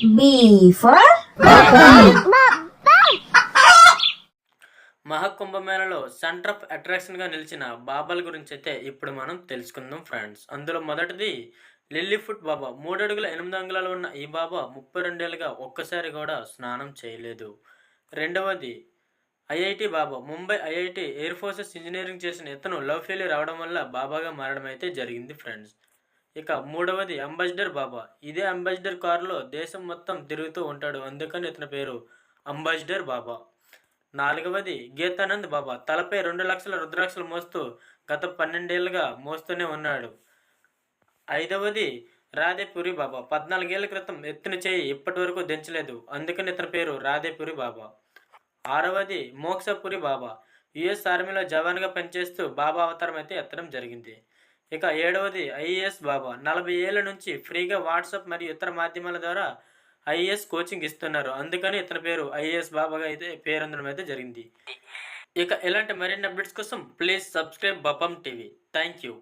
B for మహాకుంభమేళలో centre of అట్రాక్షన్గా నిలిచిన బాబాల గురించి అయితే ఇప్పుడు మనం తెలుసుకుందాం ఫ్రెండ్స్. అందులో మొదటిది లిల్లీఫుట్ బాబా. 3 అడుగుల 8 అంగుళాలు ఉన్న ఈ బాబా 32 ఏళ్ళుగా ఒక్కసారి కూడా స్నానం చేయలేదు. రెండవది IIT Baba. Mumbai IIT air forces engineering చేసిన ఇతను లవ్ ఫెయిల్యూర్ అవడం వల్ల బాబాగా మారడం అయితే జరిగింది ఫ్రెండ్స్. ఇక మూడవది అంబాసిడర్ బాబా. ఇదే అంబాసిడర్ కారులో దేశం మొత్తం తిరుగుతూ ఉంటాడు, అందుకని ఇతని పేరు అంబాసిడర్ బాబా. నాలుగవది గీతానంద్ బాబా. తలపై 2 లక్షల రుద్రాక్షలు మోస్తూ గత 12 ఏళ్ళుగా మోస్తూనే ఉన్నాడు. ఐదవది రాధేపురి బాబా. 14 ఏళ్ల క్రితం ఎత్తిన చేయి ఇప్పటి వరకు దించలేదు, అందుకని ఇతని పేరు రాధేపురి బాబా. ఆరవది మోక్షపురి బాబా. యుఎస్ ఆర్మీలో జవాన్గా పనిచేస్తూ బాబా అవతారం అయితే ఎత్తడం జరిగింది. ఇక ఏడవది ఐఏఎస్ బాబా. 40 ఏళ్ల నుంచి ఫ్రీగా వాట్సాప్ మరియు ఇతర మాధ్యమాల ద్వారా ఐఏఎస్ కోచింగ్ ఇస్తున్నారు, అందుకని ఇతని పేరు ఐఏఎస్ బాబాగా అయితే పేరొందడం అయితే జరిగింది. ఇక ఇలాంటి మరిన్ని అప్డేట్స్ కోసం ప్లీజ్ సబ్స్క్రైబ్ బపం టీవీ. Thank you.